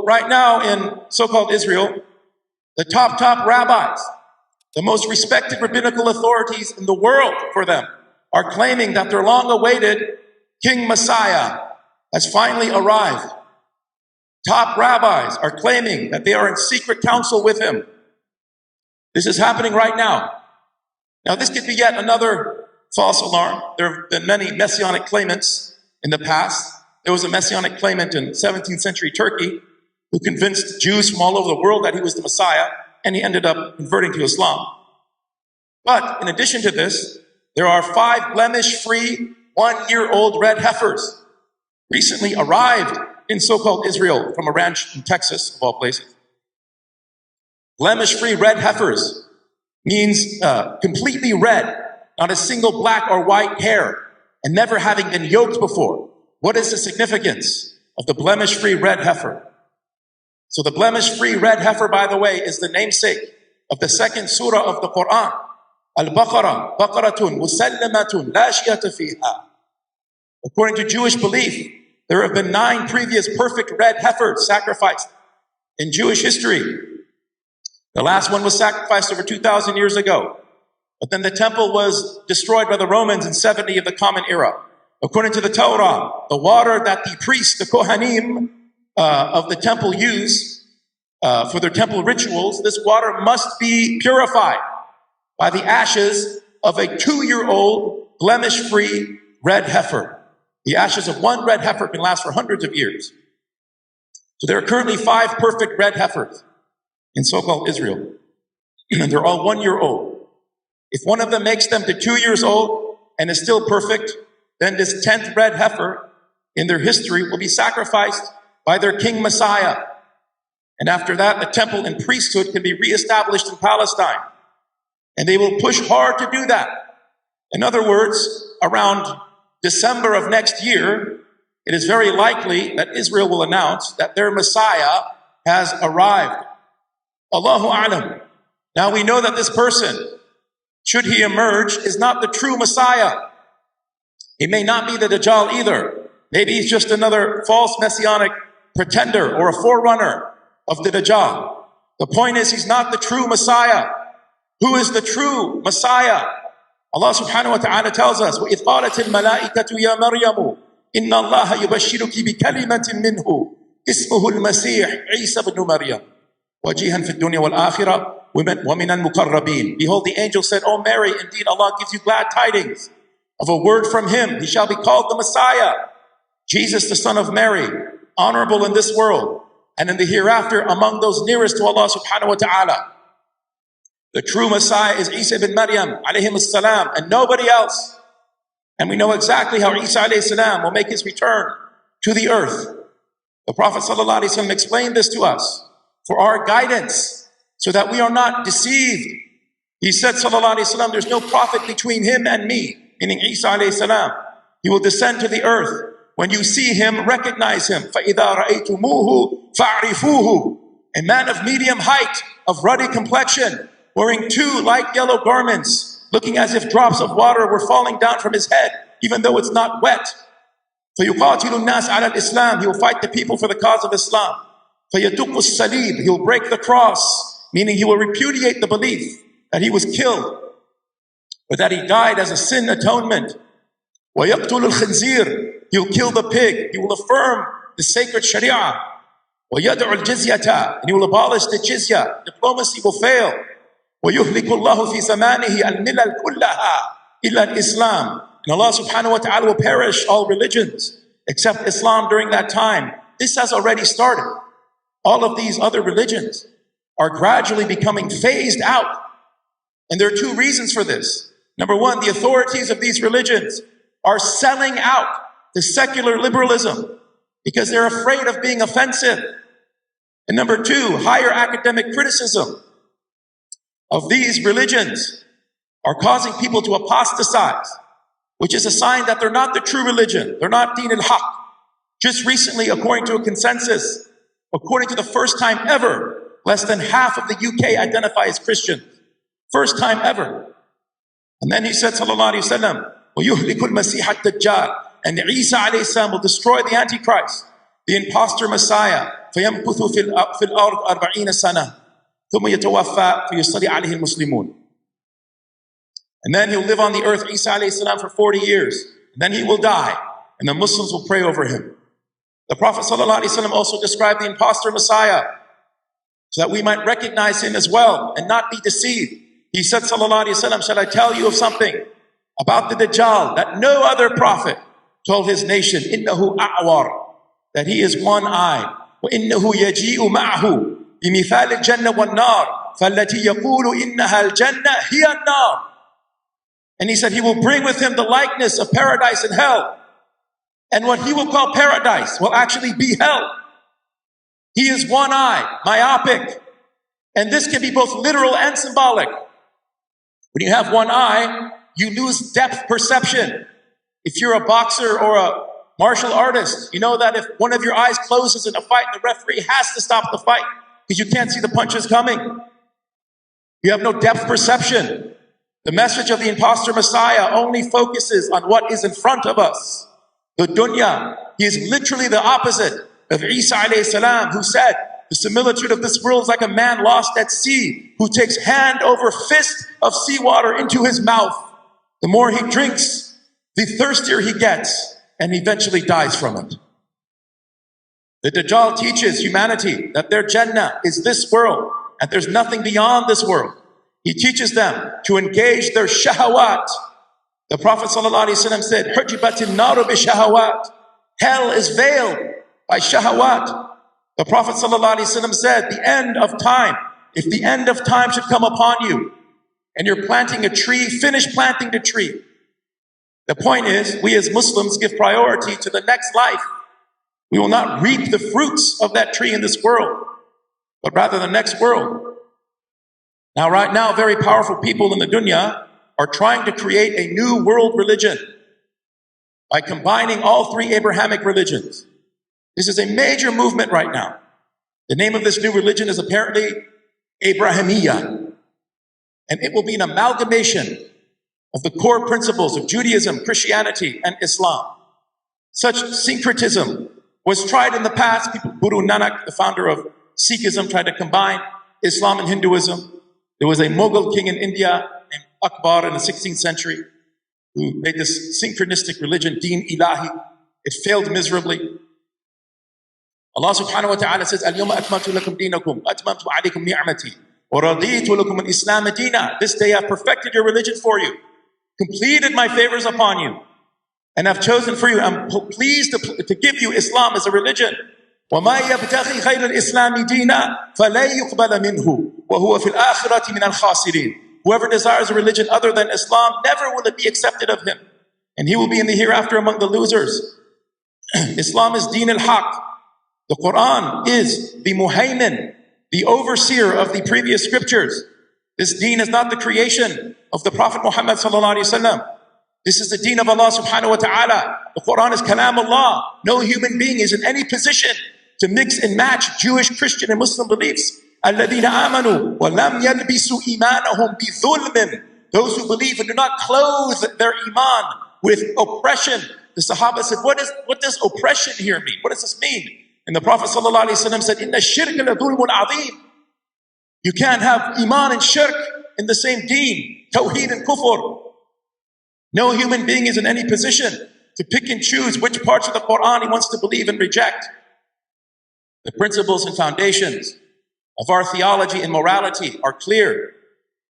right now in so-called Israel, the top rabbis, the most respected rabbinical authorities in the world for them, are claiming that their long-awaited King Messiah has finally arrived. Top rabbis are claiming that they are in secret council with him. This is happening right now. Now, this could be yet another false alarm. There have been many messianic claimants in the past. There was a messianic claimant in 17th century Turkey who convinced Jews from all over the world that he was the Messiah, and he ended up converting to Islam. But in addition to this, there are 5 blemish-free, 1-year-old red heifers recently arrived in so-called Israel from a ranch in Texas, of all places. Blemish-free red heifers means completely red, not a single black or white hair, and never having been yoked before. What is the significance of the blemish-free red heifer? So the blemish-free red heifer, by the way, is the namesake of the 2nd surah of the Quran, Al-Baqarah, Baqaratun, Musallamatun, La Shiyata Fiha. According to Jewish belief, there have been 9 previous perfect red heifers sacrificed in Jewish history. The last one was sacrificed over 2,000 years ago. But then the temple was destroyed by the Romans in 70 of the Common Era. According to the Torah, the water that the priests, the Kohanim of the temple use for their temple rituals, this water must be purified by the ashes of a 2-year-old blemish-free red heifer. The ashes of one red heifer can last for hundreds of years. So there are currently 5 perfect red heifers in so-called Israel. And they're all 1-year-old. If one of them makes them to 2 years old and is still perfect, then this 10th red heifer in their history will be sacrificed by their King Messiah. And after that, the temple and priesthood can be reestablished in Palestine. And they will push hard to do that. In other words, around December of next year, it is very likely that Israel will announce that their Messiah has arrived. Allahu A'lam. Now we know that this person, should he emerge, is not the true Messiah. He may not be the Dajjal either. Maybe he's just another false messianic pretender or a forerunner of the Dajjal. The point is, he's not the true Messiah. Who is the true Messiah? Allah subhanahu wa ta'ala tells us, وَإِذْ قَالَتِ الْمَلَائِكَةُ يَا مَرْيَمُ إِنَّ اللَّهَ يُبَشِّرُكِ بِكَلِمَةٍ مِّنْهُ اسمه المسيح عيسى بن مريم وجيها في الدنيا والآخرة ومن المقربين. Behold, the angel said, O Mary, indeed Allah gives you glad tidings of a word from him. He shall be called the Messiah, Jesus the son of Mary, honorable in this world and in the hereafter among those nearest to Allah subhanahu wa ta'ala. The true Messiah is Isa bin Maryam alayhim as-salam and nobody else. And we know exactly how Isa alayhi salam will make his return to the earth. The Prophet sallallahu alayhi wasallam explained this to us for our guidance so that we are not deceived. He said sallallahu alayhi wasallam, there's no prophet between him and me, meaning Isa alayhi salam. He will descend to the earth. When you see him, recognize him. فَإِذَا رَأَيْتُمُوهُ فَأَعْرِفُوهُ. A man of medium height, of ruddy complexion, wearing 2 light yellow garments, looking as if drops of water were falling down from his head, even though it's not wet. فَيُقَاتِلُ النَّاسَ عَلَى الْإِسْلَامِ. He will fight the people for the cause of Islam. فَيَدُقُّ الصَّلِيبِ. He will break the cross, meaning he will repudiate the belief that he was killed, or that he died as a sin atonement. وَيَقْتُلُ الْخِنْزِيرِ. He will kill the pig. He will affirm the sacred Sharia. وَيَدْعُ الْجِزْيَةَ. And he will abolish the jizya. Diplomacy will fail. وَيُهْلِكُ اللَّهُ فِي زَمَانِهِ الْمِلَلْ كُلَّهَا إِلَّا الْإِسْلَامِ. And Allah subhanahu wa ta'ala will perish all religions except Islam during that time. This has already started. All of these other religions are gradually becoming phased out. And there are 2 reasons for this. Number 1, the authorities of these religions are selling out the secular liberalism because they're afraid of being offensive. And number 2, higher academic criticism of these religions are causing people to apostatize, which is a sign that they're not the true religion. They're not Deen al-Haq. Just recently, according to a consensus, according to the first time ever, less than half of the UK identify as Christian. First time ever. And then he said, sallallahu alayhi wa sallam, وَيُهْلِكُ al-Masīḥ ad-Dajjāl. And Isa alayhi salam will destroy the Antichrist. the impostor Messiah, فَيَمْكُثُ فِي الْأَرْضِ 40 سَنَةً ثُمَّ يَتَوَفَّى فَيُصَلِّي عَلَيْهِ الْمُسْلِمُونَ. And then he'll live on the earth, Isa alayhi salam, for 40 years. And then he will die, and the Muslims will pray over him. The Prophet sallallahu alaihi wasallam also described the impostor Messiah so that we might recognize him as well and not be deceived. He said, sallallahu alaihi wasallam, shall I tell you of something about the Dajjal that no other prophet told his nation, إِنَّهُ أَعْوَرُ, that he is one-eyed. وَإِنَّهُ يَجِيءُ مَعَهُ بِمِثَالِ الْجَنَّةِ وَالنَّارِ فَالَّتِي يَقُولُ إِنَّهَا الْجَنَّةِ هِيَ النَّارِ. And he said he will bring with him the likeness of paradise and hell. And what he will call paradise will actually be hell. He is one-eyed, myopic. And this can be both literal and symbolic. When you have one eye, you lose depth perception. If you're a boxer or a martial artist, you know that if one of your eyes closes in a fight, the referee has to stop the fight because you can't see the punches coming. You have no depth perception. The message of the impostor Messiah only focuses on what is in front of us. The dunya. He is literally the opposite of Isa alayhi salam, who said, the similitude of this world is like a man lost at sea who takes hand over fist of seawater into his mouth. The more he drinks, the thirstier he gets, and eventually dies from it. The Dajjal teaches humanity that their Jannah is this world, and there's nothing beyond this world. He teaches them to engage their shahawat. The Prophet ﷺ said, حُجِبَتِ النَّارُ بِشَهَوَاتٍ. Hell is veiled by shahawat. The Prophet ﷺ said, the end of time, if the end of time should come upon you, and you're planting a tree, finish planting the tree. The point is, we as Muslims give priority to the next life. We will not reap the fruits of that tree in this world, but rather the next world. Now, right now, very powerful people in the dunya are trying to create a new world religion by combining all three Abrahamic religions. This is a major movement right now. The name of this new religion is apparently Abrahamiya, and it will be an amalgamation of the core principles of Judaism, Christianity, and Islam. Such syncretism was tried in the past. Guru Nanak, the founder of Sikhism, tried to combine Islam and Hinduism. There was a Mughal king in India named Akbar in the 16th century who made this synchronistic religion, Deen Ilahi. It failed miserably. Allah subhanahu wa ta'ala says, الْيَوْمَ أَكْمَلْتُ لَكُمْ دِينَكُمْ أَتْمَمْتُ عَلَيْكُمْ نِعْمَتِي وَرَضِيتُ لَكُمُ الْإِسْلَامَ دِينًا. This day I have perfected your religion for you, completed my favors upon you, and I've chosen for you, I'm pleased to give you Islam as a religion. وَمَا يَبْتَغِي غَيْرَ الْإِسْلَامِ دِينًا فَلَا يُقْبَلَ مِنْهُ وَهُوَ فِي الْآخِرَةِ مِنَ الْخَاسِرِينَ. Whoever desires a religion other than Islam, never will it be accepted of him, and he will be in the hereafter among the losers. Islam is Deen al-Haq. The Quran is the muhaymin, the overseer of the previous scriptures. This deen is not the creation of the Prophet Muhammad sallallahu alaihi wasallam. This is the deen of Allah subhanahu wa ta'ala. The Quran is kalam Allah. No human being is in any position to mix and match Jewish, Christian, and Muslim beliefs. الَّذِينَ آمَنُوا وَلَمْ يَلْبِسُوا إِيمَانَهُمْ بِظُلْمٍ. Those who believe and do not clothe their iman with oppression. The Sahaba said, what does oppression here mean? What does this mean? And the Prophet ﷺ said, إِنَّ الشِّرْكَ لَظُلْمٌ عَظِيمٌ. You can't have iman and shirk in the same deen, tawheed and kufr. No human being is in any position to pick and choose which parts of the Quran he wants to believe and reject. The principles and foundations of our theology and morality are clear.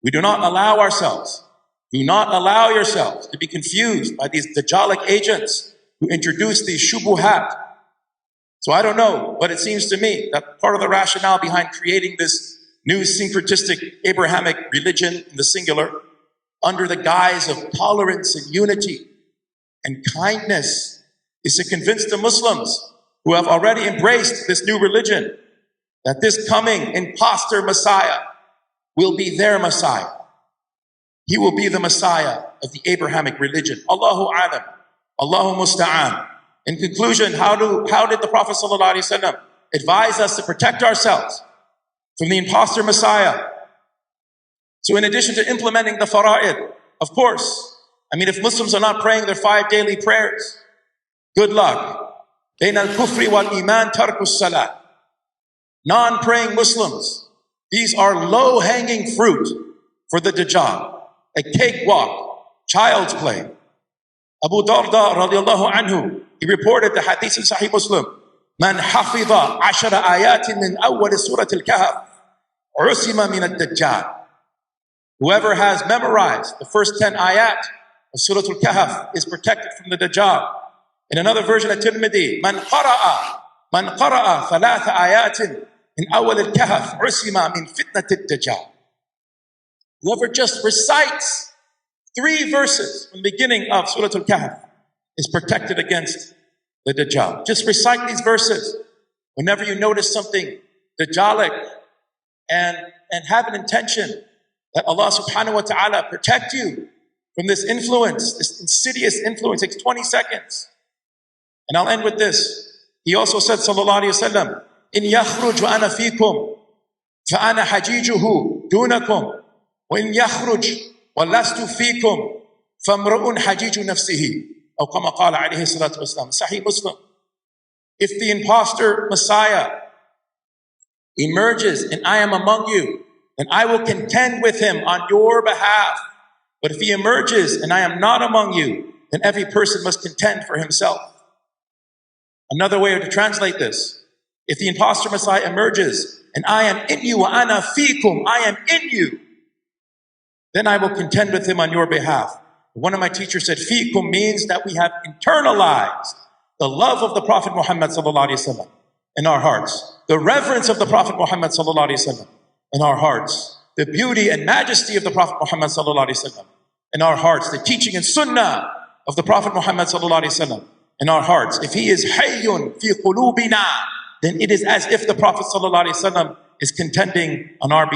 We do not allow ourselves, do not allow yourselves to be confused by these Dajjalic agents who introduce these shubuhat. So I don't know, but it seems to me that part of the rationale behind creating this new syncretistic Abrahamic religion in the singular, under the guise of tolerance and unity and kindness, is to convince the Muslims who have already embraced this new religion that this coming impostor Messiah will be their Messiah. He will be the Messiah of the Abrahamic religion. Allahu A'lam. Allahu Musta'an. In conclusion, how did the Prophet ﷺ advise us to protect ourselves from the impostor Messiah? So in addition to implementing the fara'id, of course, if Muslims are not praying their 5 daily prayers, good luck. بين الكفر والإيمان ترك الصلاة. Non-praying Muslims, these are low-hanging fruit for the Dajjal, a cakewalk, child's play. Abu Darda radiallahu anhu, he reported the hadith in Sahih Muslim, من حفظ 10 آيات من أول سورة الكهف عُصِم من ad-Dajjal. Whoever has memorized the first 10 ayat of Surah Al-Kahf is protected from the Dajjal. In another version of Tirmidhi, من قرأ 3 آيات من أول الكهف عُصِم من فتنة ad-Dajjal. Whoever just recites 3 verses from the beginning of Surah Al-Kahf is protected against the Dajjal. Just recite these verses. Whenever you notice something Dajjalic and have an intention that Allah subhanahu wa ta'ala protect you from this influence, this insidious influence. It takes 20 seconds. And I'll end with this. He also said, sallallahu alayhi wa sallam, إن يخرج وأنا فيكم فأنا حجيجه دونكم وإن يخرج ولست فيكم فامرؤ حجيج نفسه أو كما قال عليه الصلاة والسلام. Sahih Muslim. If the impostor Messiah emerges and I am among you, then I will contend with him on your behalf. But if he emerges and I am not among you, then every person must contend for himself. Another way to translate this, if the impostor Messiah emerges and I am in you, wa ana fikum, I am in you, then I will contend with him on your behalf. One of my teachers said, fikum means that we have internalized the love of the Prophet Muhammad sallallahu alaihi wasallam in our hearts, the reverence of the Prophet Muhammad sallallahu alaihi wasallam in our hearts, the beauty and majesty of the Prophet Muhammad sallallahu alaihi wasallam in our hearts, the teaching and sunnah of the Prophet Muhammad sallallahu alaihi wasallam in our hearts. If he is hayyun fi qulubina, then it is as if the Prophet sallallahu alaihi wasallam is contending on our behalf.